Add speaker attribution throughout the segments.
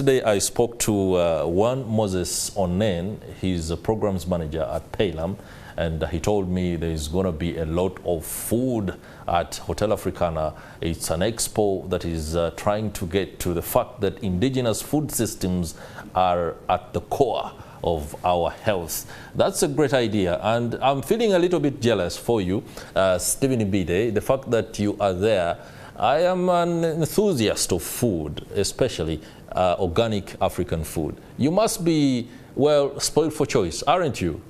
Speaker 1: Yesterday I spoke to one Moses Onen. He's a programs manager at Paylam, and he told me there's going to be a lot of food at Hotel Africana. It's an expo that is trying to get to the fact that indigenous food systems are at the core of our health. That's a great idea, and I'm feeling a little bit jealous for you, Stephen Ibide, the fact that you are there. I am an enthusiast of food, especially organic African food. You must be, well, spoiled for choice, aren't you?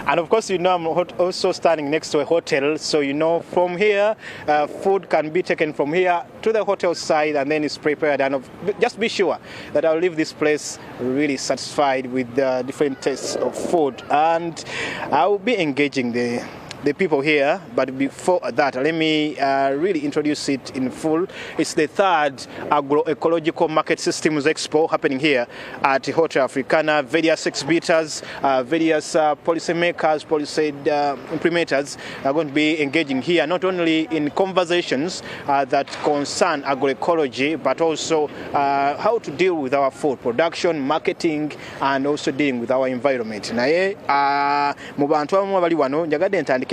Speaker 2: And of course, you know, I'm also standing next to a hotel, so you know, from here, food can be taken from here to the hotel side and then it's prepared. And just be sure that I'll leave this place really satisfied with the different tastes of food. And I'll be engaging the people here, but before that, let me really introduce it in full. It's the third Agroecological Market Systems Expo happening here at Hotel Africana. Various exhibitors, various policymakers, policy implementers are going to be engaging here, not only in conversations that concern agroecology, but also how to deal with our food production, marketing, and also dealing with our environment.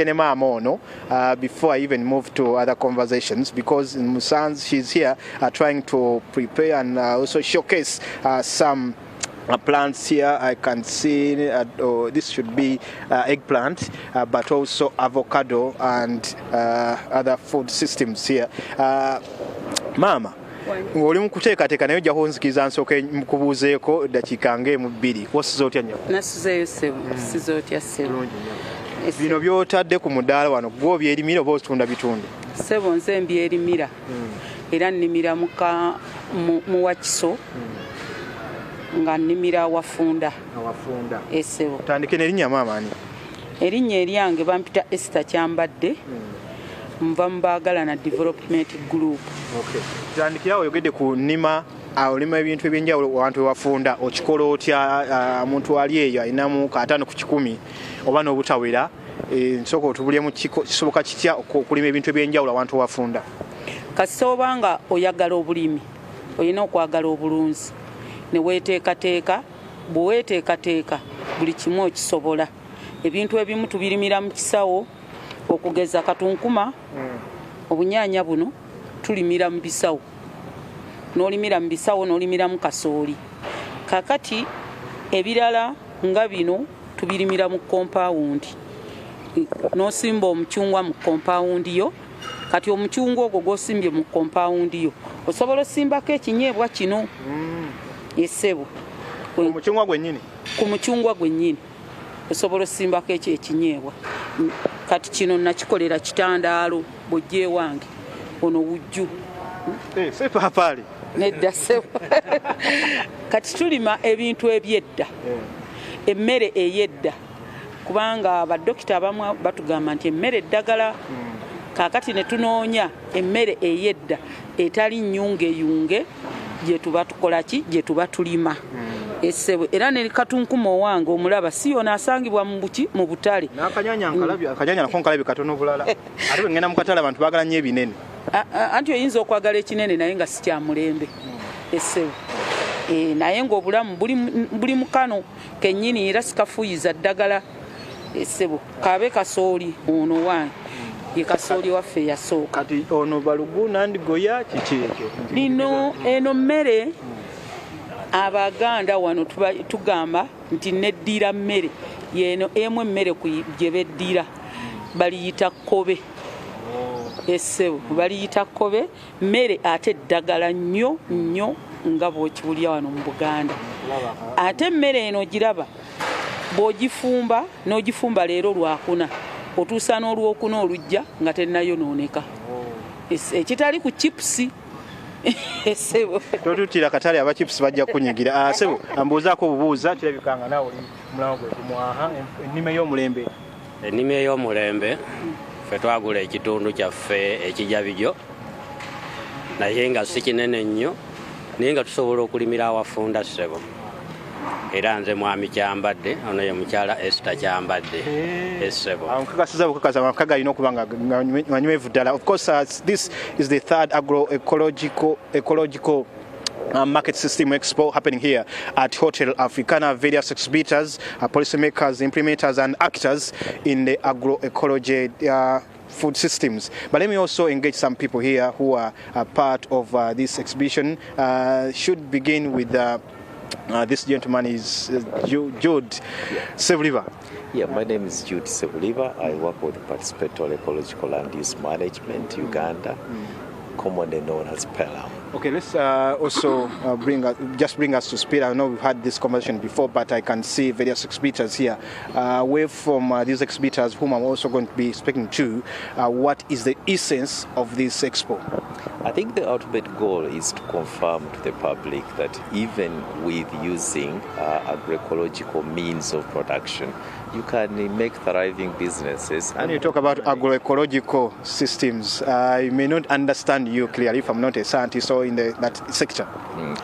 Speaker 2: Before I even move to other conversations, because in Musanze she's here trying to prepare and also showcase some plants here. I can see this should be eggplant, but also avocado and other food systems here. Mama, oli mukuteekateeka naye ojja kunzikiriza nsooke mukubuuzeeko dakiika ng'emu bbiri. Wasize otya nnyo?
Speaker 3: Nasizeeyo ssebo, size otya ssebo.
Speaker 2: Bino by'otadde ku mudaala wano gwe obyerimira oba otunda bitunda?
Speaker 3: Ssebo nze mbyerimira era nnimira mu Wakiso nga nnimira Wafunda.
Speaker 2: Wafunda.
Speaker 3: Ssebo.
Speaker 2: Otandike n'erinnya maama ani?
Speaker 3: Erinnya eryange bampita Esther Kyambadde. Nva mu Baagalana Development Group.
Speaker 2: Okay. Tandikira oyogedde ku nnima olima ebintu ebyenjawulo abantu we Wafunda, okikola otya? Omuntu ali eyo alinamu kaataano ku 10 oba n'obutawera, nsooka otubulyemu kisoboka kitya okulima ebintu ebyenjawulo abantu we Wafunda?
Speaker 3: Kasita obanga oyagala obulimi olina okwagala obulunzi ne weeteekateeka. Bwe weeteekateeka buli kimu okisobola. Ebintu ebimu tubirimira mu kisawo, okugeza katunkuma, obunyaanya buno tulimira mu bisawo. N'olimira mu bisawo n'olimira mu kasooli. Kakati ebirala nga bino tubirimira mu compound. N'osimba omucungwa mu compound yo. Kati omucungwa ogwo gw'osimbye mu compound yo osobola osimbako ekinyeebwa kino. Essebo.
Speaker 2: Omucungwa gwennyini? Ku
Speaker 3: mucungwa gwennyini osobola osimbako ekyo ekinyeebwa. Kati kino nakikolera kitandaalo bw'ojja ewange ono wujju.
Speaker 2: Ffe paapaali.
Speaker 3: Nedda ssebo. Kati tulima ebintu ebyedda, emmere eyedda, kubanga abadokita abamu batugamba nti emmere eddagala. Kaakati ne tunoonya emmere eyedda etali nnyungeyunge gye tuba tukola ki, gye tuba tulima. Essebo era ne katunkuma owange omulaba si yona asangibwa mu buki mu butale.
Speaker 2: N'akanyanya nkalabye, akanyanya nako nkalabye katono bulala. Ate bwe ngenda mu katale abantu baagala nnyo ebinene.
Speaker 3: Anti oyinza okwagala ekinene naye nga si kya mulembe. Essebo. Naye ng'obulamu buli mu kano kennyini era sikafuyiza ddagala. Essebo kabe kasooli ono wange ye kasooli waffe yasooka.
Speaker 2: Kati ono balugu nandigoya kikireke. Lino
Speaker 3: eno mmere Abaganda wano tugamba nti neddira mmere yeno emu emmere gye beddira baliyita kkobe. Essebo baliyita kkobe, mmere ate eddagala nnyo nnyo nga bw'okibulya wano mu Buganda. Ate emmere eno giraba bw'ogifumba n'ogifumba leero lwakuna otuusa n'olwokuna olujja nga tennayonooneka. Ekitali ku chipusi. Essebo.
Speaker 2: Totutira katale aba chips bajja kunyigira. Ssebo ambuuzaako obubuuza kirabikanga naawe oli mulawo gwe kumwaha ennima ey'omulembe.
Speaker 4: Ennima ey'omulembe ffe twagula ekitundu kyaffe ekijabijo naye nga si kinene nnyo naye nga tusobola okulimira Awafunda ssebo. Era nze mwami Kyambadde, ono ye mukyala Esther Kyambadde. Essebo.
Speaker 2: Nkakasiza bukakaza amakaga alina okuba nga nganywevu ddala. Of course, this is the third agroecological Market System Expo happening here at Hotel Africana. Various exhibitors, policymakers, implementers and actors in the agroecology food systems. But let me also engage some people here who are part of this exhibition. Should begin with this gentleman is Jude Sebuliba.
Speaker 5: Yeah, my name is Jude Sebuliba. I work with Participatory Ecological Land Use Management, Uganda, commonly known as PELAM.
Speaker 2: Okay, let's also bring us to speed. I know we've had this conversation before, but I can see various exhibitors here. Away from these exhibitors, whom I'm also going to be speaking to, what is the essence of this expo?
Speaker 5: I think the ultimate goal is to confirm to the public that even with using agroecological means of production, you can make thriving businesses.
Speaker 2: When you talk about agroecological systems, I may not understand you clearly if I'm not a scientist or in that sector.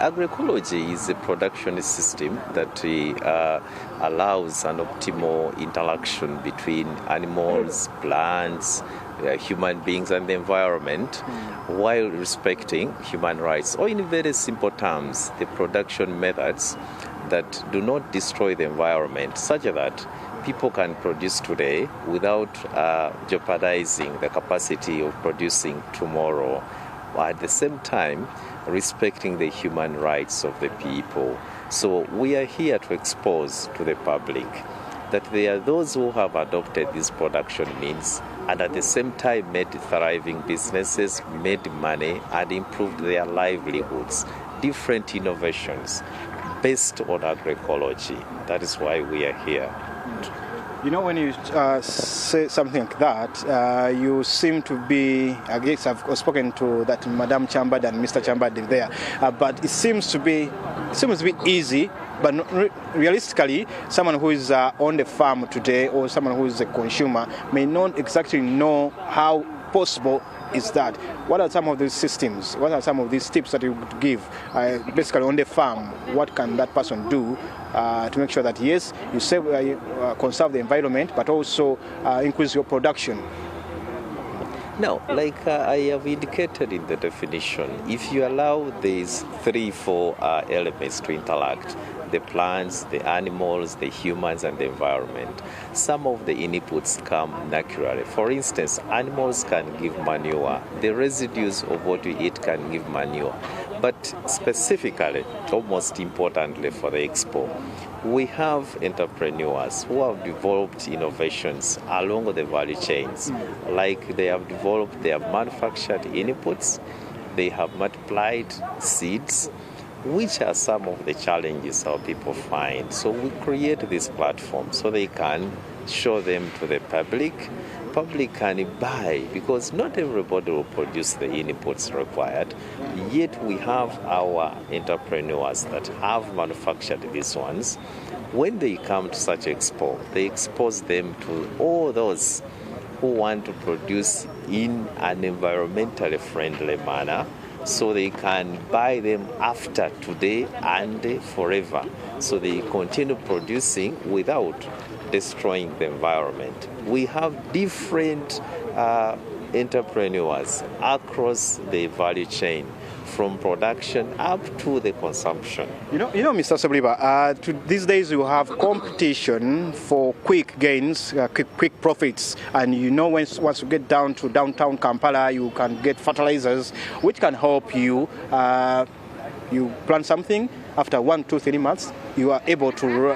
Speaker 5: Agroecology is a production system that allows an optimal interaction between animals, plants, human beings and the environment while respecting human rights, or in very simple terms, the production methods that do not destroy the environment, such that people can produce today without jeopardizing the capacity of producing tomorrow, while at the same time respecting the human rights of the people. So we are here to expose to the public that there are those who have adopted these production means and at the same time made thriving businesses, made money and improved their livelihoods. Different innovations based on agroecology. That is why we are here.
Speaker 2: You know, when you say something like that, you seem to be, I guess I've spoken to that Madam Chambad and Mr. Chambad there, but it seems to be easy, but realistically, someone who is on the farm today or someone who is a consumer may not exactly know how possible is that. What are some of these systems? What are some of these tips that you would give basically on the farm? What can that person do to make sure that, yes, you save, conserve the environment, but also increase your production?
Speaker 5: Now, like I have indicated in the definition, if you allow these 3-4 elements to interact, the plants, the animals, the humans, and the environment, some of the inputs come naturally. For instance, animals can give manure. The residues of what we eat can give manure. But specifically, most importantly for the Expo, we have entrepreneurs who have developed innovations along the value chains. Like they have manufactured inputs, they have multiplied seeds, which are some of the challenges our people find. So we create this platform so they can show them to the public. Public can buy, because not everybody will produce the inputs required. Yet we have our entrepreneurs that have manufactured these ones. When they come to such expo, they expose them to all those who want to produce in an environmentally friendly manner, so they can buy them after today and forever. So they continue producing without destroying the environment. We have different entrepreneurs across the value chain, from production up to the consumption. You know,
Speaker 2: Mr. Sebuliba, these days you have competition for quick gains, quick profits, and once you get down to downtown Kampala, you can get fertilizers, which can help you. You plant something, after 1, 2, 3 months, you are able to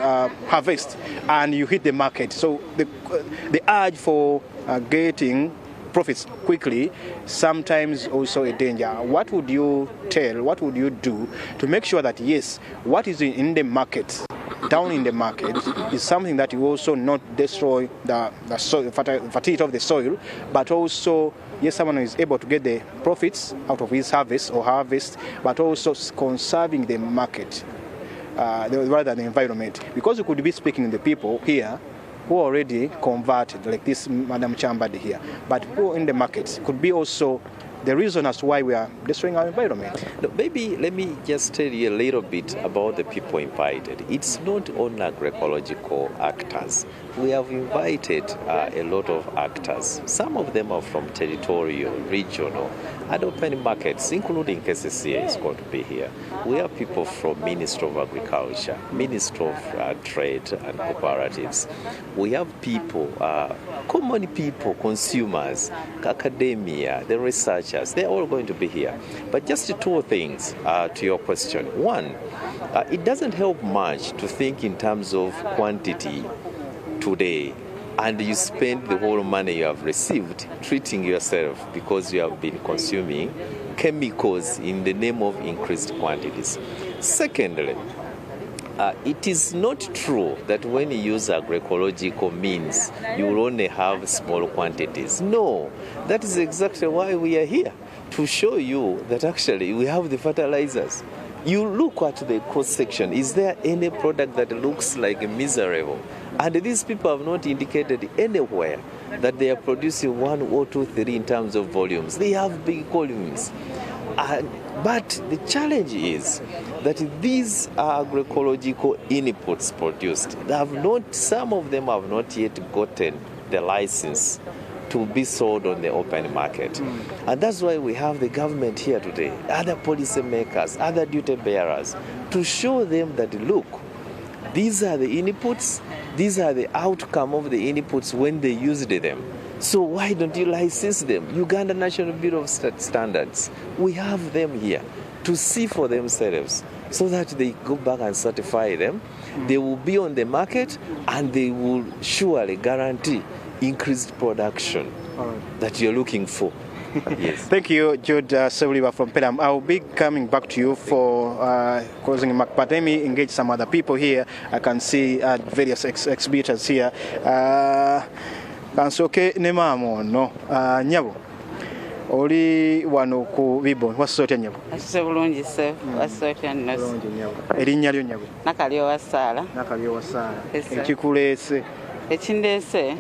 Speaker 2: harvest, and you hit the market. So the urge for getting profits quickly sometimes also a danger. What would you do to make sure that, yes, what is in the market, down in the market, is something that you also not destroy the soil, fertility of the soil, but also, yes, someone is able to get the profits out of his harvest, but also conserving the market rather than the environment. Because you could be speaking to the people here who already converted, like this Madam Chambad here, but who in the market could be also the reason as to why we are destroying our environment.
Speaker 5: No, maybe let me just tell you a little bit about the people invited. It's not only agroecological actors. We have invited a lot of actors. Some of them are from territorial, regional, and open markets, including KCCA is going to be here. We have people from Ministry of Agriculture, Ministry of Trade and Cooperatives. We have people, common people, consumers, academia, the researchers, they're all going to be here. But just two things to your question. One, it doesn't help much to think in terms of quantity today, and you spend the whole money you have received treating yourself because you have been consuming chemicals in the name of increased quantities. Secondly, it is not true that when you use agroecological means you will only have small quantities. No, that is exactly why we are here, to show you that actually we have the fertilizers. You look at the cross section, is there any product that looks like miserable? And these people have not indicated anywhere that they are producing 1 or 2, 3 in terms of volumes. They have big volumes. But the challenge is that these agroecological inputs produced, some of them have not yet gotten the license to be sold on the open market. And that's why we have the government here today, other policy makers, other duty bearers, to show them that, look, these are the inputs, these are the outcome of the inputs when they used them. So why don't you license them? Uganda National Bureau of Standards, we have them here to see for themselves so that they go back and certify them. They will be on the market and they will surely guarantee increased production that you're looking for. Yes.
Speaker 2: Thank you, Jude Sebuliba from Pelam. I'll be coming back to you for closing remark, but let me engage some other people here. I can see various exhibitors here. Kansoke ne mamo no nyabo oli wano ku Bibon wasotya nyabo
Speaker 3: asebulungi se wasotya nnaso
Speaker 2: erinnya lyo nyabo
Speaker 3: nakalyo wasala
Speaker 2: ekikulese
Speaker 3: ekindeese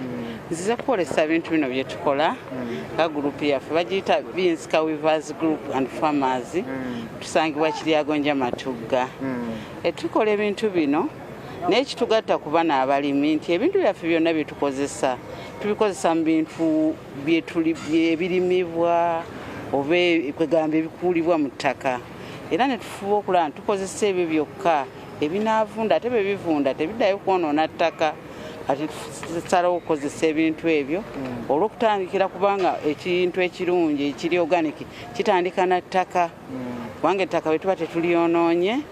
Speaker 3: nzize kukolesa ebintu bino bye tukola ka gurupu yaffe bagiyita Beans Weavers Group and Farmers tusangibwa Kiryagonja Matugga tukola ebintu bino n'ekitugatta ku bana abalimi nti ebintu byaffe byonna bye tukozesa tubikozesa mu bintu ebirimibwa oba kwegamba ebikuulibwa mu ttaka era ne tufuba okulaba tukozesa ebyo byokka ebinaavunda ate bwe bivunda tebiddayo kwonoona ttaka ati tusalawo okukozesa ebintu ebyo olw'okutandikira kubanga ekintu ekirungi ekiri organic kitandika na ttaka kubanga ettaka bwe tuba tetulyonoonye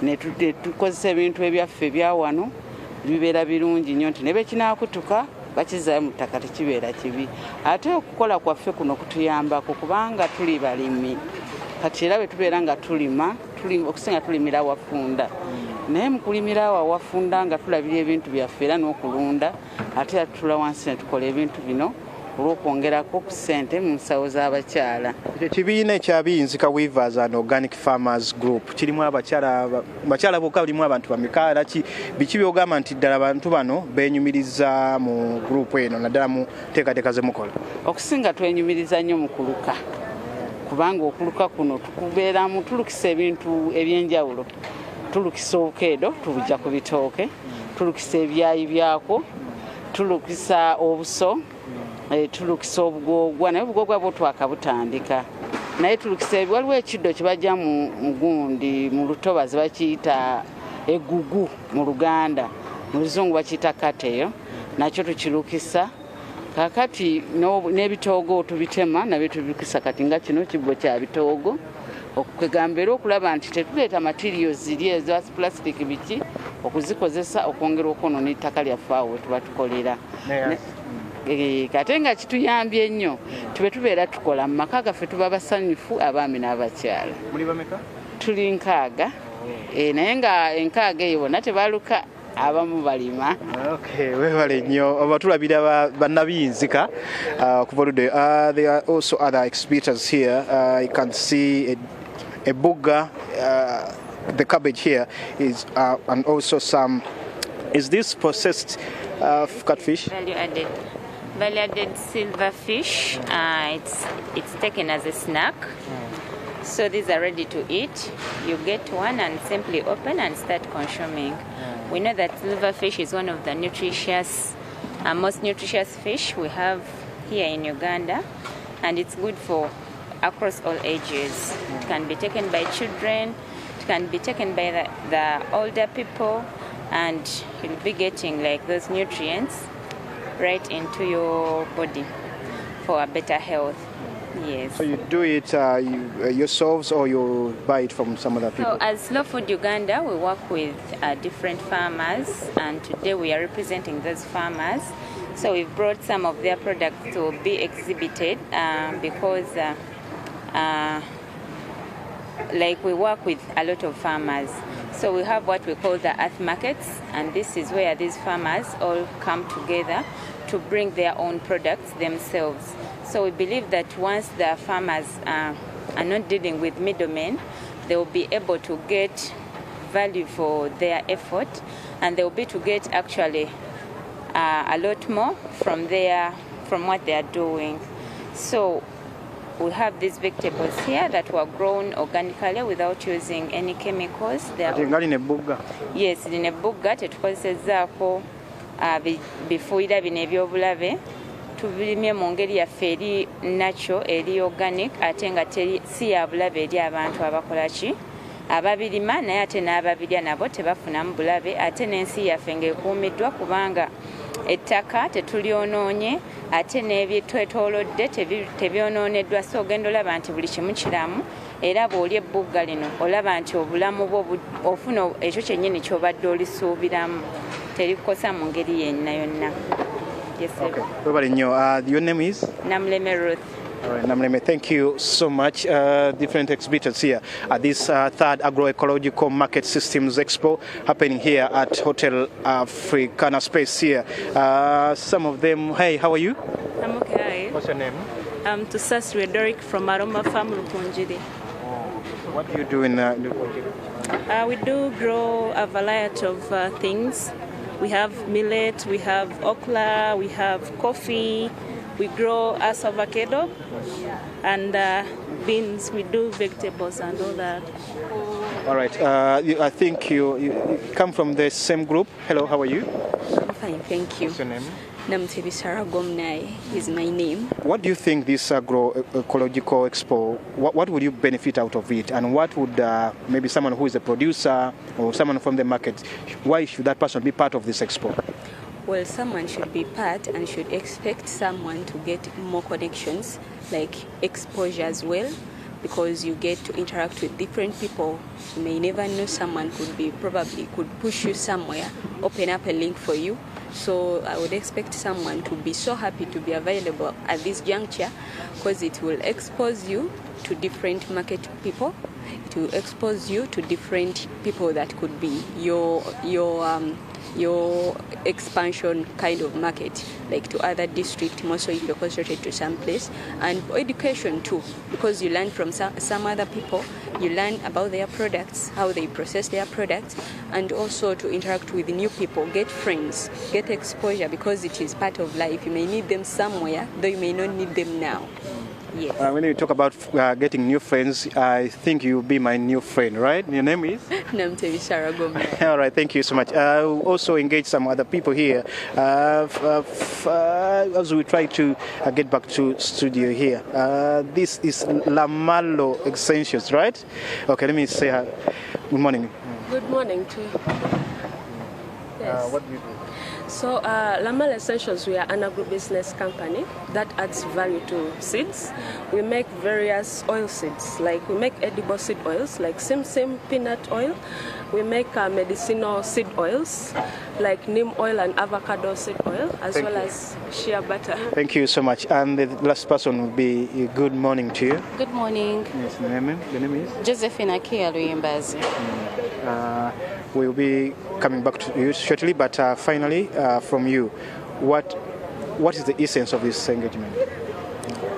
Speaker 3: ne tukozesa ebintu ebyaffe ebya wano bibeera birungi nnyo nti ne bwe kinaakutuka bakizaayo mu ttaka tekibeera kibi ate okukola kwaffe kuno kutuyambako kubanga tuli balimi kati era bwe tubeera nga tulima okusinga tulimira wafunda naye mu kulimira wafunda nga tulabira ebintu byaffe era n'okulunda ate atula wansi ne tukola ebintu bino olw'okwongerako ku ssente mu nsawo z'abakyala.
Speaker 2: Ekibiina ekya Beans Weavers and Organic Farmers Group kirimu abakyala bokka balimu abantu bameka biki byogamba nti ddala abantu bano beenyumiriza mu gurupu eno naddala mu teekateeka ze mukola?
Speaker 3: Okusinga twenyumiriza nnyo mu kuluka kubanga okuluka kuno tukubeeramu tulukisa ebintu ebyenjawulo. Tulukisa obukeedo tubujja ku bitooke, tulukisa ebyayi byako, tulukisa obuso, tulukisa obugogwa naye obugogwa bwo twakabutandika naye tulukisa waliwo ekiddo kibajja mu gundi mu lutobazi bakiyita egugu mu Luganda mu Luzungu bakiyita kateyo nakyo tukirukisa kakati n'ebitoogo tubitema nabyo tubirukisa kati nga kino kibbo kya bitoogo okugamba era okulaba nti tetuleeta materials ziri eza plastic biki okuzikozesa okwongera okwonoona ettaka lyaffe awo we tuba tukolera kate nga kituyambye nnyo tube tubeera tukola mu maka gaffe tuba basanyufu abaami n'abakyala.
Speaker 2: Muli bameka?
Speaker 3: Tuli 6 naye nga 6 eyo bonna tebaluka abamu balima.
Speaker 2: Okay, webale nnyo oba tulabira bannabiyinzika kuva oludde. There are also other exhibitors here. You can see a bugga, the cabbage here is and also some, is this processed catfish?
Speaker 6: Value added. value-added silverfish. It's taken as a snack. So these are ready to eat. You get one and simply open and start consuming. We know that silverfish is one of the most nutritious fish we have here in Uganda, and it's good for across all ages. It can be taken by children, it can be taken by the older people, and you'll be getting like those nutrients right into your body for a better health. Yes.
Speaker 2: So you do it yourselves, or you buy it from some other people?
Speaker 6: So as Slow Food Uganda, we work with different farmers, and today we are representing those farmers. So we've brought some of their products to be exhibited because like we work with a lot of farmers. So we have what we call the earth markets, and this is where these farmers all come together to bring their own products themselves. So we believe that once the farmers are not dealing with middlemen, they will be able to get value for their effort, and they will be to get actually a lot more from what they are doing. So we have these vegetables here that were grown organically without using any chemicals.
Speaker 2: Yes,
Speaker 6: in a bugga tetukozesezzaako bifuuyira bino ebyobulabe, tubirimye mu ngeri yaffe eri natural, eri organic, ate nga si ya bulabe eri abantu abakolaki ababirima, naye ate n'ababirya nabo tebafunamu bulabe, ate n'ensi yaffe ng'ekuumiddwa kubanga ettaka tetulyonoonye, ate n'ebyetwetoolodde tebyonooneddwa. So ogenda olaba nti buli kimu kiramu, era bw'olya ebbugga lino olaba nti obulamu bwo ofuna ekyo kyennyini ky'obadde olisuubiramu, terikosa mu ngeri yenna yonna. Yes, sir.
Speaker 2: Okay. Your name is?
Speaker 6: Namuleme Ruth.
Speaker 2: All right, Namuleme, thank you so much. Different exhibitors here at this third Agroecological Market Systems Expo happening here at Hotel Africana Space here. Some of them, hey, how are you?
Speaker 7: I'm okay.
Speaker 2: What's your name?
Speaker 7: I'm Tusas Redoric from Aroma Farm, Rupunjiri.
Speaker 2: What do you do in Rupunjiri?
Speaker 7: We do grow a variety of things. We have millet, we have okra, we have coffee, we grow avocado and beans. We do vegetables and all that.
Speaker 2: All right. I think you come from the same group. Hello, how are you?
Speaker 8: I'm fine, thank you.
Speaker 2: What's your name?
Speaker 8: Namtebisara Gomnai is my name.
Speaker 2: What do you think this Agroecological Expo, what would you benefit out of it? And what would maybe someone who is a producer or someone from the market, why should that person be part of this expo?
Speaker 8: Well, someone should be part and should expect someone to get more connections, like exposure as well, because you get to interact with different people. You may never know someone could push you somewhere, open up a link for you. So I would expect someone to be so happy to be available at this juncture, because it will expose you to different market people. It will expose you to different people that could be your expansion kind of market, like to other districts, more so if you're concentrated to some place. And education too, because you learn from some other people, you learn about their products, how they process their products, and also to interact with new people, get friends, get exposure, because it is part of life. You may need them somewhere, though you may not need them now. Yes.
Speaker 2: When you talk about getting new friends, I think you'll be my new friend, right? Your name is?
Speaker 8: Namtevi Saragome.
Speaker 2: All right, thank you so much. I'll also engage some other people here as we try to get back to studio here. This is Lamalo Essentials, right? Okay, let me say good morning.
Speaker 9: Good morning to you. Yes.
Speaker 2: What do you do?
Speaker 9: So Lamal Essentials, we are an agribusiness company that adds value to seeds. We make various oil seeds, like we make edible seed oils, like Sim peanut oil. We make medicinal seed oils, like neem oil and avocado seed oil, as well as shea butter.
Speaker 2: Thank you so much. And the last person will be good morning to you.
Speaker 10: Good morning.
Speaker 2: Yes, your name is?
Speaker 10: Josephine Akia Luyimbazi.
Speaker 2: We'll be coming back to you shortly, but finally, from you, what is the essence of this engagement?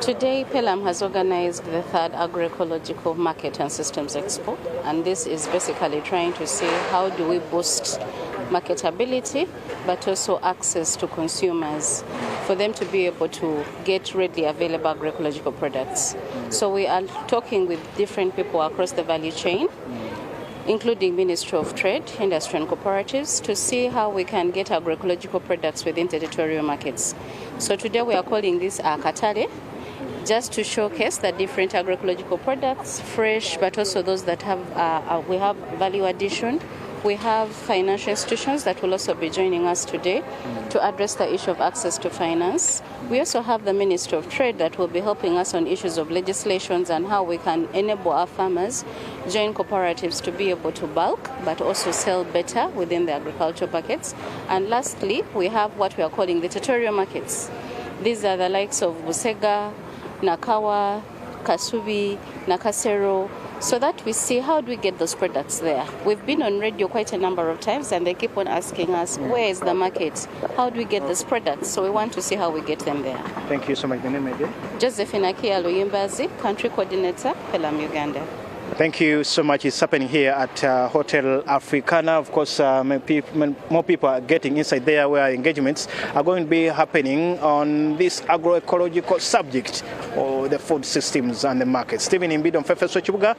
Speaker 10: Today, Pelham has organized the third Agroecological Market and Systems Expo, and this is basically trying to see how do we boost marketability, but also access to consumers for them to be able to get readily available agroecological products. So we are talking with different people across the value chain, including Ministry of Trade, Industry and Cooperatives, to see how we can get agroecological products within territorial markets. So today we are calling this Katale, just to showcase the different agroecological products, fresh, but also those that have, we have value addition. We have financial institutions that will also be joining us today to address the issue of access to finance. We also have the Ministry of Trade that will be helping us on issues of legislations and how we can enable our farmers join cooperatives to be able to bulk, but also sell better within the agricultural markets. And lastly, we have what we are calling the territorial markets. These are the likes of Busega, Nakawa, Kasubi, Nakasero, so that we see how do we get those products there. We've been on radio quite a number of times and they keep on asking us, where is the market? How do we get these products? So we want to see how we get them there.
Speaker 2: Thank you so much. The name again?
Speaker 10: Josephine Akia Luyimbazi, Country Coordinator, Pelam, Uganda.
Speaker 2: Thank you so much. It's happening here at Hotel Africana. Of course, more people are getting inside there where engagements are going to be happening on this agroecological subject or the food systems and the market. Stephen Imbido, Fefeso Chibuga.